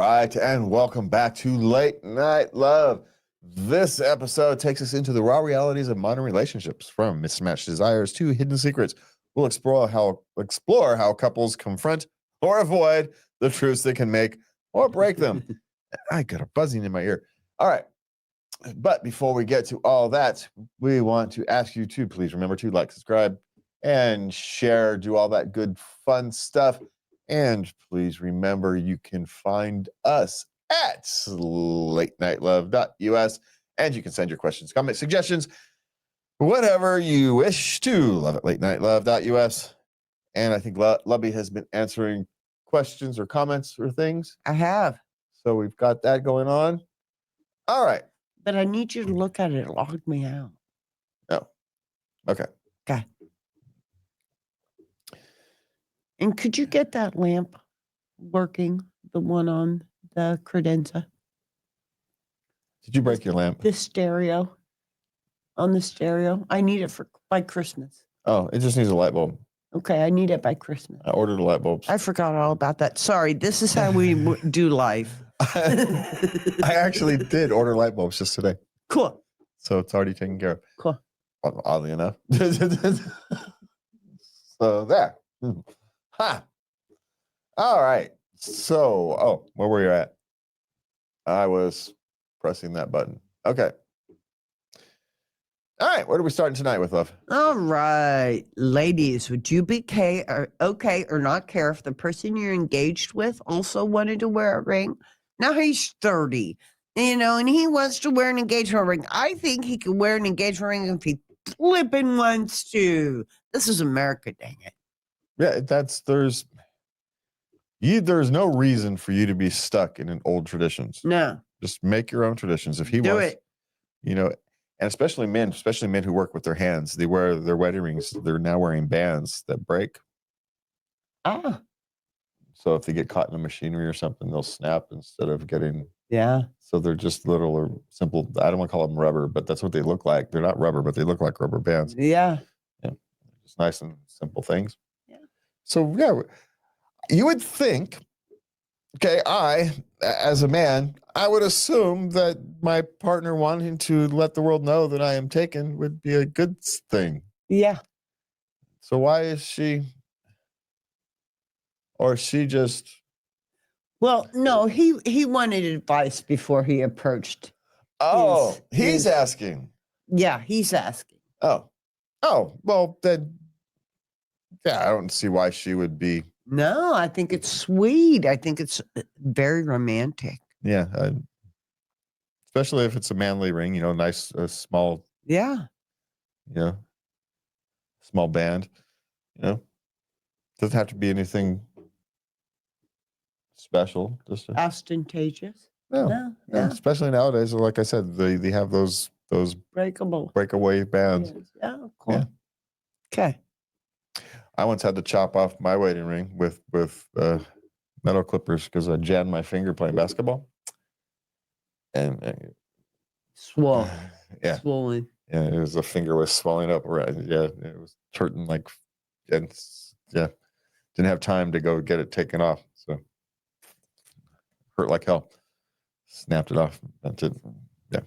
right, and welcome back to Late Night Love. This episode takes us into the raw realities of modern relationships, from mismatched desires to hidden secrets. We'll explore how couples confront or avoid the truths that can make or break them. I got a buzzing in my ear. All right, but before we get to all that, we want to ask you to please remember to like, subscribe, and share. Do all that good, fun stuff. And please remember, you can find us at latenighlove.us, and you can send your questions, comments, suggestions, whatever you wish to love at latenighlove.us. And I think Lubby has been answering questions or comments or things. I have. So we've got that going on. All right. But I need you to look at it. Log me out. Oh, okay. Okay. And could you get that lamp working, the one on the credenza? Did you break your lamp? The stereo. On the stereo. I need it by Christmas. Oh, it just needs a light bulb. Okay, I need it by Christmas. I ordered a light bulb. I forgot all about that. Sorry, this is how we do life. I actually did order light bulbs just today. Cool. So it's already taken care of. Cool. Oddly enough. So there. Ha. All right. So, where were you at? I was pressing that button. Okay. All right. What are we starting tonight with, love? All right. Ladies, would you be okay or not care if the person you're engaged with also wanted to wear a ring? Now he's 30, and he wants to wear an engagement ring. I think he could wear an engagement ring if he flipping wants to. This is America, dang it. Yeah, there's no reason for you to be stuck in an old traditions. No. Just make your own traditions. If he Do wants, it. And especially men who work with their hands, they wear their wedding rings. They're now wearing bands that break. Ah. So if they get caught in a machinery or something, they'll snap instead of getting. Yeah. So they're just little or simple. I don't want to call them rubber, but that's what they look like. They're not rubber, but they look like rubber bands. Yeah. Yeah. Just nice and simple things. Yeah. So yeah, you would think, okay, as a man, I would assume that my partner wanting to let the world know that I am taken would be a good thing. Yeah. So why is she, or she just? Well, no, he wanted advice before he approached. Oh, he's asking. Yeah, he's asking. Oh, well then, yeah, I don't see why she would be. No, I think it's sweet. I think it's very romantic. Yeah, especially if it's a manly ring, nice, small. Yeah. Small band. Doesn't have to be anything special. Just Ostentatious. No. Especially nowadays, like I said, they have those breakaway bands. Yeah, cool. Yeah. Okay. I once had to chop off my wedding ring with metal clippers because I jammed my finger playing basketball. And swollen. Yeah. Swollen. Yeah, the finger was swelling up. Right. Yeah, it was hurting didn't have time to go get it taken off. So hurt like hell. Snapped it off. That's it. Yeah.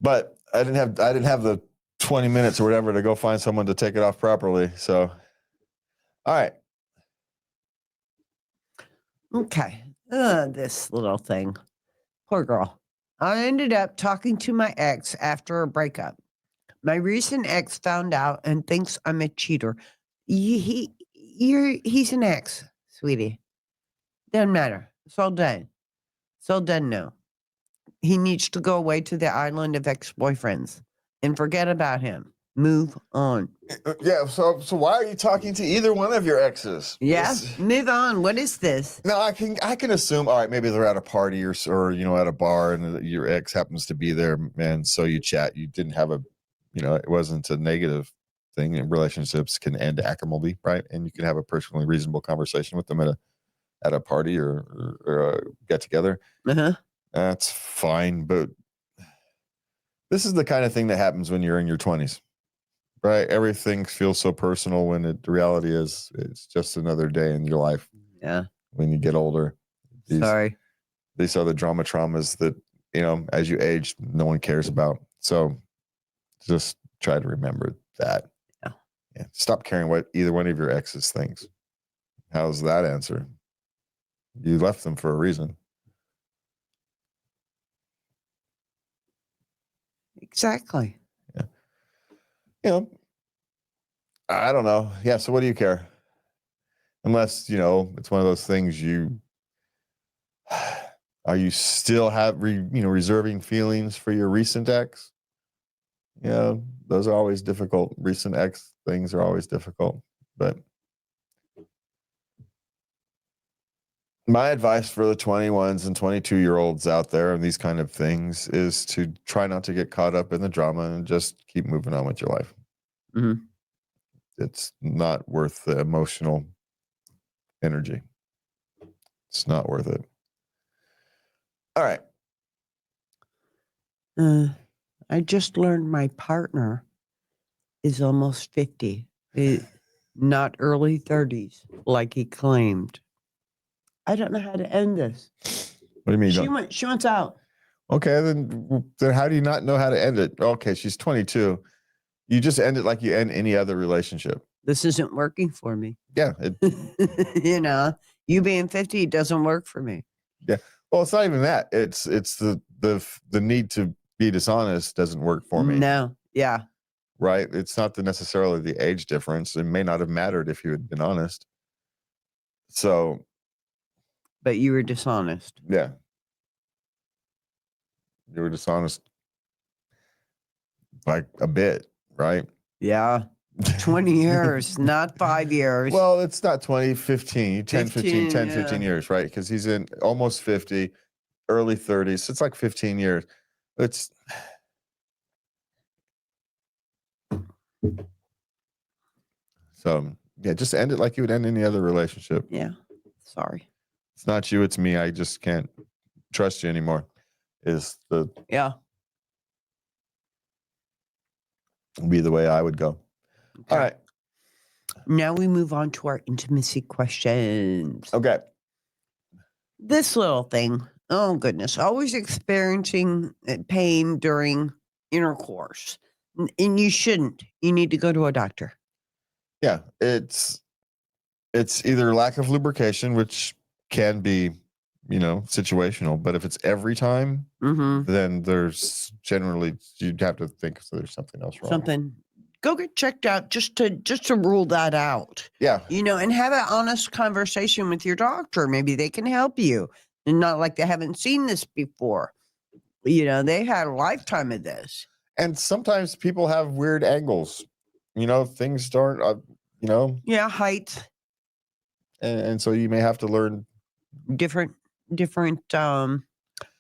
But I didn't have the 20 minutes or whatever to go find someone to take it off properly. So, all right. Okay. This little thing. Poor girl. I ended up talking to my ex after a breakup. My recent ex found out and thinks I'm a cheater. He's an ex, sweetie. Doesn't matter. It's all done. It's all done now. He needs to go away to the island of ex-boyfriends and forget about him. Move on. Yeah. So why are you talking to either one of your exes? Yeah. Move on. What is this? No, I can assume. All right, maybe they're at a party or at a bar, and your ex happens to be there, and so you chat. You didn't have it wasn't a negative thing. And relationships can end amicably, right? And you can have a perfectly reasonable conversation with them at a party or a get together. Uh-huh. That's fine, but this is the kind of thing that happens when you're in your 20s, right? Everything feels so personal when the reality is it's just another day in your life. Yeah. when you get older. Sorry. These are the traumas that, as you age, no one cares about. So just try to remember that. Yeah. Stop caring what either one of your exes thinks. How's that answer? You left them for a reason. Exactly. Yeah. I don't know. Yeah. So what do you care? Unless, it's one of those things are you still reserving feelings for your recent ex? Those are always difficult. Recent ex things are always difficult. But my advice for the 21s and 22-year-olds out there and these kind of things is to try not to get caught up in the drama and just keep moving on with your life. Mm-hmm. It's not worth the emotional energy. It's not worth it. All right. I just learned my partner is almost 50, not early 30s, like he claimed. I don't know how to end this. What do you mean? She wants out. Okay, then how do you not know how to end it? Okay, she's 22. You just end it like you end any other relationship. This isn't working for me. Yeah. You being 50 doesn't work for me. Yeah. Well, it's not even that. It's the need to be dishonest doesn't work for me. No. Yeah. Right? It's not necessarily the age difference. It may not have mattered if you had been honest. So. But you were dishonest. Yeah. You were dishonest like a bit, right? Yeah. 20 years, not 5 years. Well, it's not 20, 15, 10, 15 years, right? Because he's in almost 50, early 30s. So it's like 15 years. So, yeah, just end it like you would end any other relationship. Yeah. Sorry. It's not you, it's me. I just can't trust you anymore. Yeah. Be the way I would go. Okay. All right. Now we move on to our intimacy questions. Okay. This little thing. Oh, goodness. Always experiencing pain during intercourse. And you shouldn't. You need to go to a doctor. Yeah. It's either lack of lubrication, which can be, situational. But if it's every time, then there's generally, you'd have to think there's something else wrong. Go get checked out just to rule that out. Yeah. And have an honest conversation with your doctor. Maybe they can help you. And not like they haven't seen this before. They had a lifetime of this. And sometimes people have weird angles. Things aren't, Yeah, height. And so you may have to learn different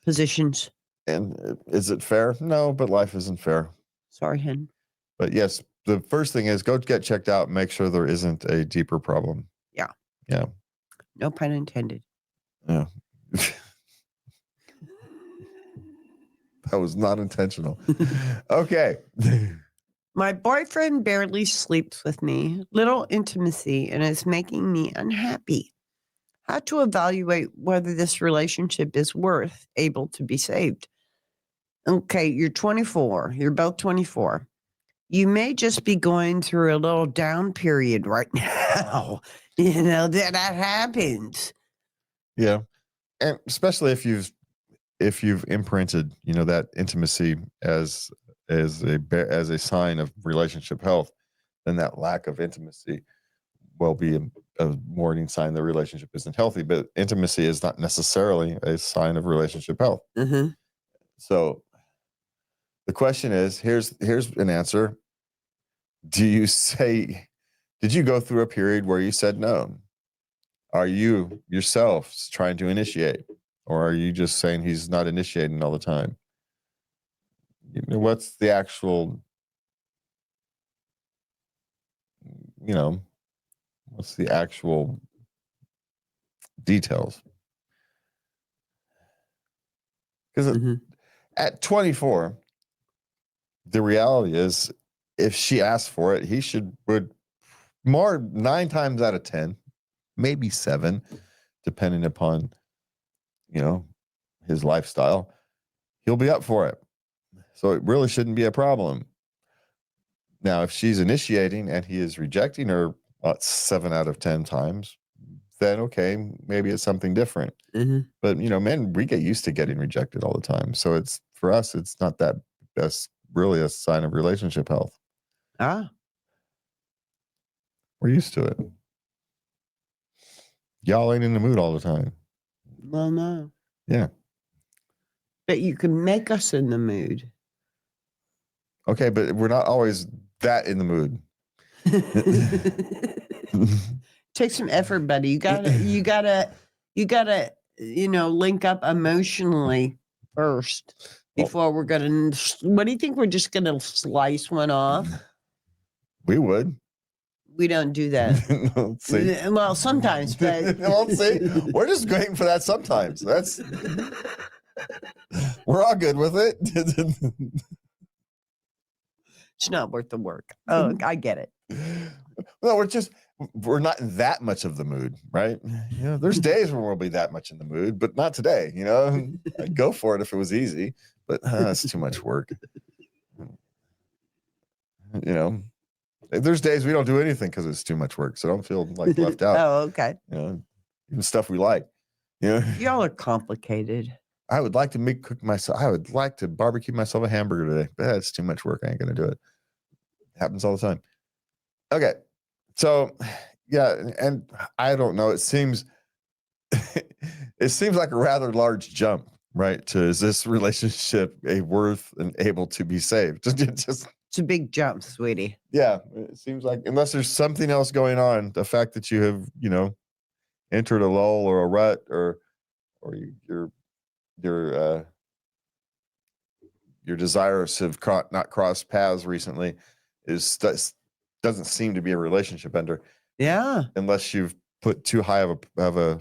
positions. And is it fair? No, but life isn't fair. Sorry, Hen. But yes, the first thing is go get checked out and make sure there isn't a deeper problem. Yeah. Yeah. No pun intended. Yeah. That was not intentional. Okay. My boyfriend barely sleeps with me, little intimacy, and is making me unhappy. How to evaluate whether this relationship is able to be saved? Okay, you're 24. You're both 24. You may just be going through a little down period right now. That happens. Yeah. And especially if you've imprinted, that intimacy as a sign of relationship health, then that lack of intimacy will be a warning sign the relationship isn't healthy. But intimacy is not necessarily a sign of relationship health. Mm-hmm. So the question is, here's an answer. Did you go through a period where you said no? Are you yourself trying to initiate? Or are you just saying he's not initiating all the time? What's the actual, what's the actual details? Because at 24, the reality is if she asked for it, he would more 9 times out of 10, maybe 7, depending upon, his lifestyle, he'll be up for it. So it really shouldn't be a problem. Now, if she's initiating and he is rejecting her 7 out of 10 times, then okay, maybe it's something different. Mhm. But men, we get used to getting rejected all the time. So it's for us, it's not that's really a sign of relationship health. Ah, We're used to it. Y'all ain't in the mood all the time. well, no. Yeah. But you can make us in the mood. Okay, but we're not always that in the mood. Take some effort, buddy. You gotta, link up emotionally first before we're gonna. What do you think? We're just gonna slice one off? We would. We don't do that. Let's see. Well, sometimes, but Let's see. We're just waiting for that sometimes. We're all good with it. it's not worth the work. Oh, I get it. No, we're not in that much of the mood, right? There's days when we'll be that much in the mood, but not today. I'd go for it if it was easy, but it's too much work. There's days we don't do anything because it's too much work, so don't feel like left out. Oh, okay. Even stuff we like. Y'all are complicated. I would like to cook myself. I would like to barbecue myself a hamburger today, but that's too much work. I ain't gonna do it. Happens all the time. Okay, so yeah, and I don't know. It seems like a rather large jump, right? Is this relationship worth and able to be saved? Just It's a big jump, sweetie. yeah, it seems like unless there's something else going on, the fact that you have entered a lull or a rut or your desires have not crossed paths recently doesn't seem to be a relationship ender. Yeah. Unless you've put too high of a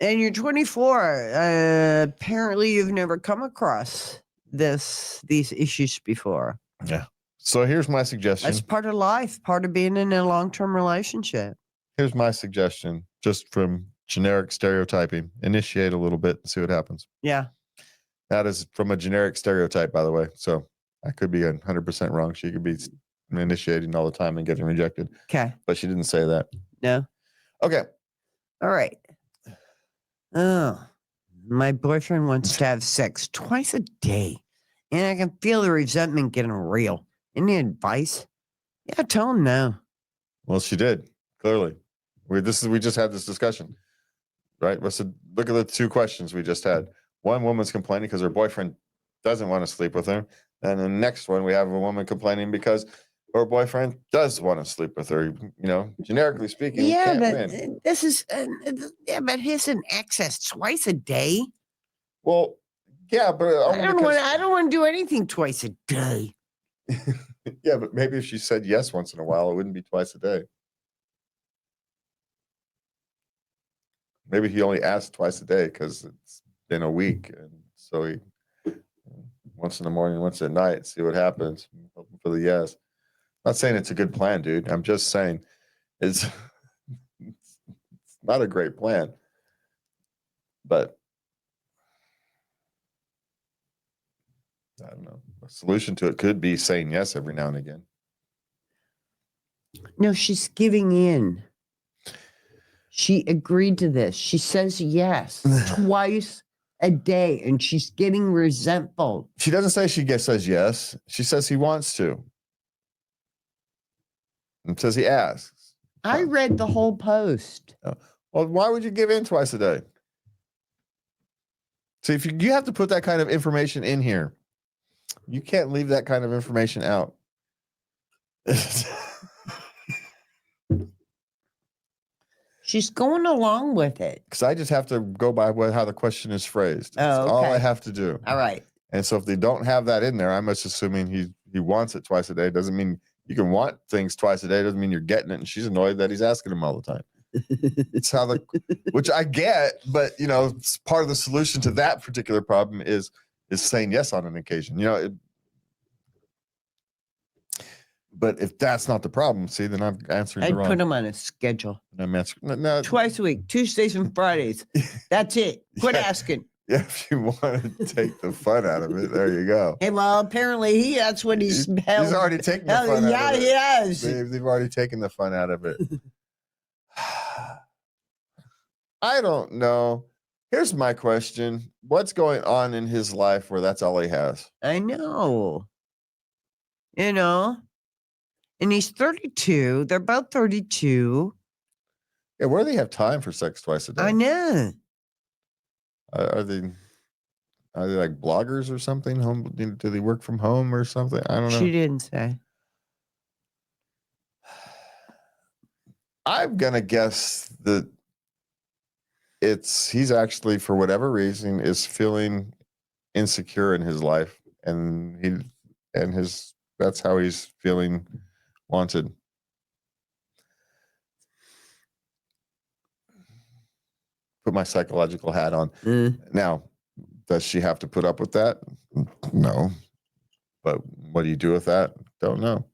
and you're 24. Apparently you've never come across these issues before. Yeah. So here's my suggestion. That's part of life, part of being in a long-term relationship. Here's my suggestion, just from generic stereotyping. Initiate a little bit and see what happens. Yeah. That is from a generic stereotype, by the way. So I could be 100% wrong. She could be initiating all the time and getting rejected. Okay. But she didn't say that. No. Okay. All right. Oh, my boyfriend wants to have sex twice a day, and I can feel the resentment getting real. Any advice? Yeah, tell him no. Well, she did, clearly. We just had this discussion, right? Look at the two questions we just had. One woman's complaining because her boyfriend doesn't want to sleep with her. And the next one, we have a woman complaining because her boyfriend does want to sleep with her. Generically speaking, Yeah, can't but win. this is but his an access twice a day. Well, yeah, but I don't want to do anything twice a day. Yeah, but maybe if she said yes once in a while, it wouldn't be twice a day. Maybe he only asked twice a day because it's been a week, and so he once in the morning, once at night, see what happens. Hoping for the yes. Not saying it's a good plan, dude. I'm just saying it's not a great plan. But I don't know. A solution to it could be saying yes every now and again. No, she's giving in. She agreed to this. She says yes twice a day, and she's getting resentful. She doesn't say says yes. She says he wants to. And says he asks. I read the whole post. Well, why would you give in twice a day? See, if you have to put that kind of information in here, you can't leave that kind of information out. She's going along with it. Because I just have to go by how the question is phrased. That's okay. all I have to do. All right. And so if they don't have that in there, I'm just assuming he wants it twice a day. Doesn't mean you can want things twice a day. Doesn't mean you're getting it. And she's annoyed that he's asking him all the time. It's how which I get, but it's part of the solution to that particular problem is saying yes on an occasion. But if that's not the problem, see, then I'm answering the I'd wrong. put him on a schedule. I'm answering no, Twice a week, Tuesdays and Fridays. That's it. Quit Yeah. asking. Yeah, if you want to take the fun out of it, there you go. Hey, well, apparently that's what he's He's already taken the fun yeah, out of it. he has. They've already taken the fun out of it. I don't know. Here's my question. What's going on in his life where that's all he has? I know. You know? And he's 32. They're both 32. Yeah, where do they have time for sex twice a day? I know. Are they like bloggers or something? Home? Do they work from home or something? I don't know. She didn't say. I'm gonna guess that he's actually, for whatever reason, is feeling insecure in his life, and that's how he's feeling wanted. Put my psychological hat on. Now, does she have to put up with that? No. But what do you do with that? Don't know.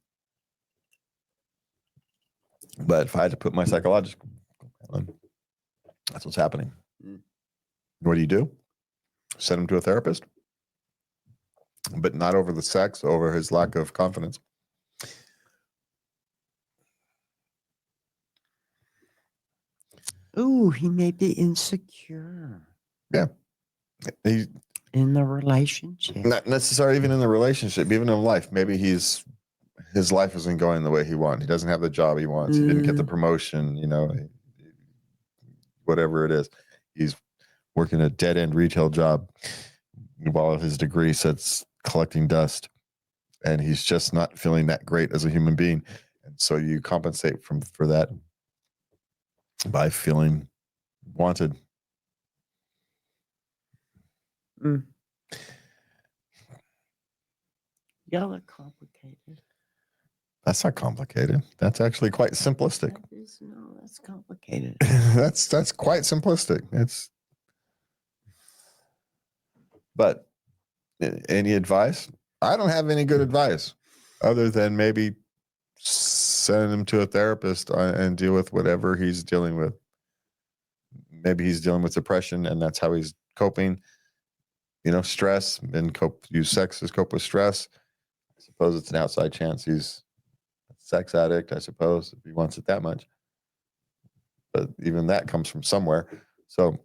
But if I had to put my psychological hat on, that's what's happening. What do? Send him to a therapist? But not over the sex, over his lack of confidence. Ooh, he may be insecure. Yeah. He's in the relationship. not necessarily even in the relationship, even in life. Maybe his life isn't going the way he wants. He doesn't have the job he wants. He didn't get the promotion, whatever it is. He's working a dead-end retail job while his degree sits collecting dust. And he's just not feeling that great as a human being. And so you compensate for that by feeling wanted. Y'all are complicated. That's not complicated. That's actually quite simplistic. That's complicated. That's quite simplistic. But any advice? I don't have any good advice other than maybe send him to a therapist and deal with whatever he's dealing with. Maybe he's dealing with depression and that's how he's coping. Stress and use sex as cope with stress. I suppose it's an outside chance he's a sex addict, I suppose, if he wants it that much. But even that comes from somewhere. So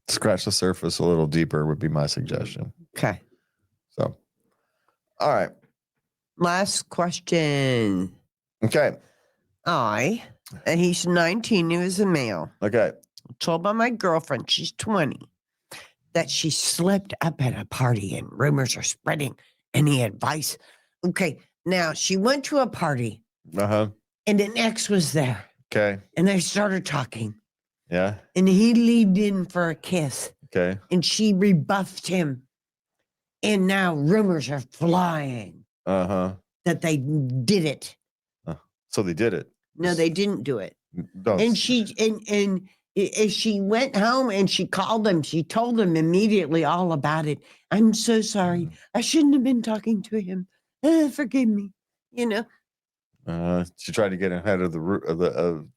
scratch the surface a little deeper would be my suggestion. Okay. So, all right. Last question. Okay. And he's 19. He was a male. Okay. Told by my girlfriend, she's 20, that she slipped up at a party and rumors are spreading. Any advice? Okay. Now, she went to a party. Uh-huh. And an ex was there. Okay. And they started talking. Yeah. And he leaned in for a kiss. Okay. And she rebuffed him. And now rumors are flying. Uh-huh. That they did it. So they did it. No, they didn't do it. Don't. And she went home and she called them. She told them immediately all about it. I'm so sorry. I shouldn't have been talking to him. Forgive me. She tried to get ahead of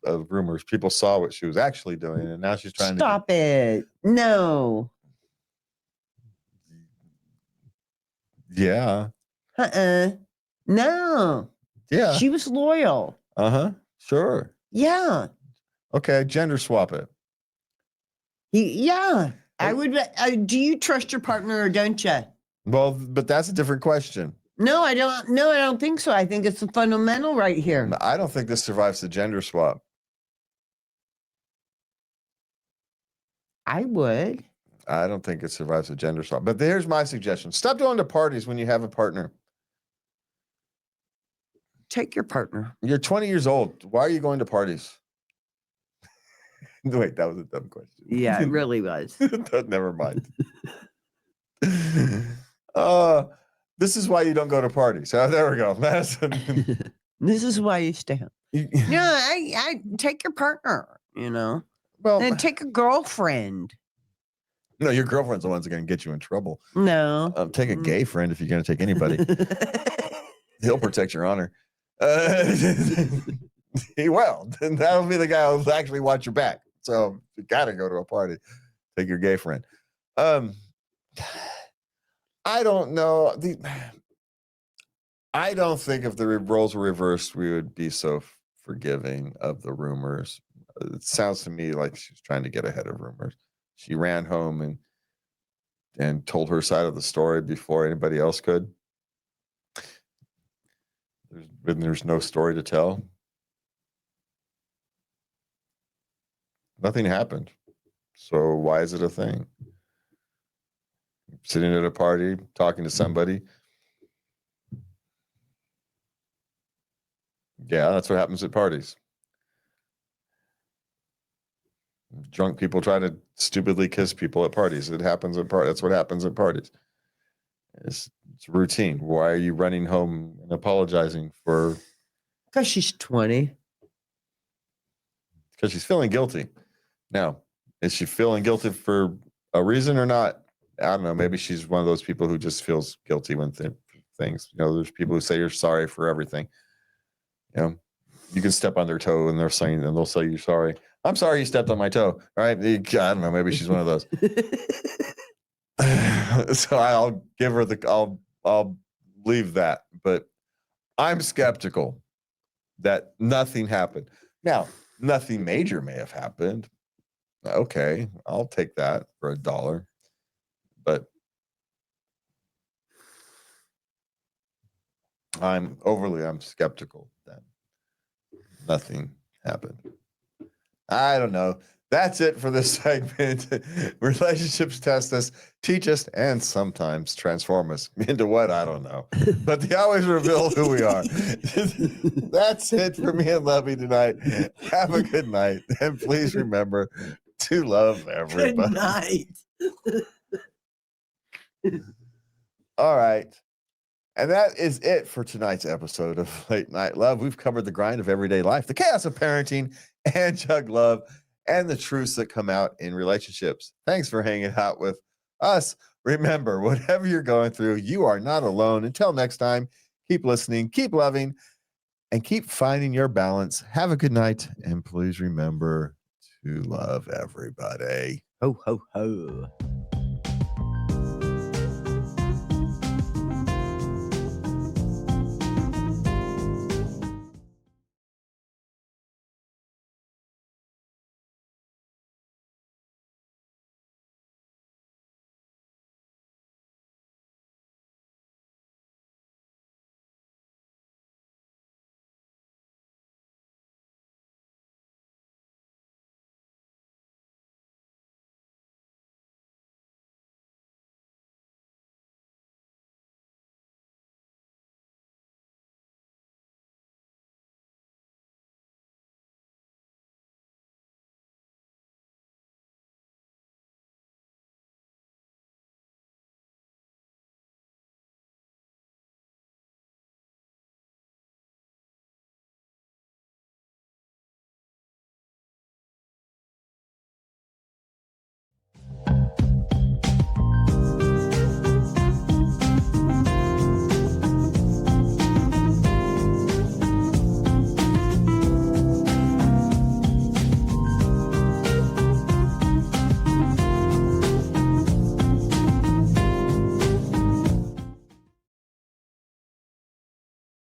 of rumors. People saw what she was actually doing, and now she's trying Stop it. No. Yeah. No. Yeah. She was loyal. Uh-huh. Sure. Yeah. Okay. Gender swap it. Yeah. I would. Do you trust your partner or don't you? Well, but that's a different question. No, I don't. No, I don't think so. I think it's a fundamental right here. I don't think this survives the gender swap. I would. I don't think it survives a gender swap. But here's my suggestion. Stop going to parties when you have a partner. Take your partner. You're 20 years old. Why are you going to parties? Wait, that was a dumb question. Yeah, it really was. Never mind. This is why you don't go to parties. There we go. This is why you stay home. No, I take your partner, Well, and take a girlfriend. No, your girlfriend's the ones that are going to get you in trouble. No. Take a gay friend if you're going to take anybody. He'll protect your honor. He will. Then that'll be the guy who'll actually watch your back. So you got to go to a party. Take your gay friend. I don't know. I don't think if the roles were reversed, we would be so forgiving of the rumors. It sounds to me like she's trying to get ahead of rumors. She ran home and told her side of the story before anybody else could. There's no story to tell. Nothing happened. So why is it a thing? Sitting at a party, talking to somebody. Yeah, that's what happens at parties. Drunk people try to stupidly kiss people at parties. It happens at parties. That's what happens at parties. It's routine. Why are you running home and apologizing for? Because she's 20. Because she's feeling guilty. Now, is she feeling guilty for a reason or not? I don't know. Maybe she's one of those people who just feels guilty when things. There's people who say you're sorry for everything. You can step on their toe and they'll say you're sorry. I'm sorry you stepped on my toe. All right. I don't know. Maybe she's one of those. So I'll give her I'll leave that. But I'm skeptical that nothing happened. Now, nothing major may have happened. Okay, I'll take that for $1. But I'm skeptical that nothing happened. I don't know. That's it for this segment. Relationships test us, teach us, and sometimes transform us into what? I don't know. But they always reveal who we are. That's it for me and Lovey tonight. Have a good night. And please remember to love everybody. Good night. All right. And that is it for tonight's episode of Late Night Love. We've covered the grind of everyday life, the chaos of parenting, and jug love, and the truths that come out in relationships. Thanks for hanging out with us. Remember, whatever you're going through, you are not alone. Until next time, keep listening, keep loving, and keep finding your balance. Have a good night, and please remember to love everybody. Ho, ho, ho.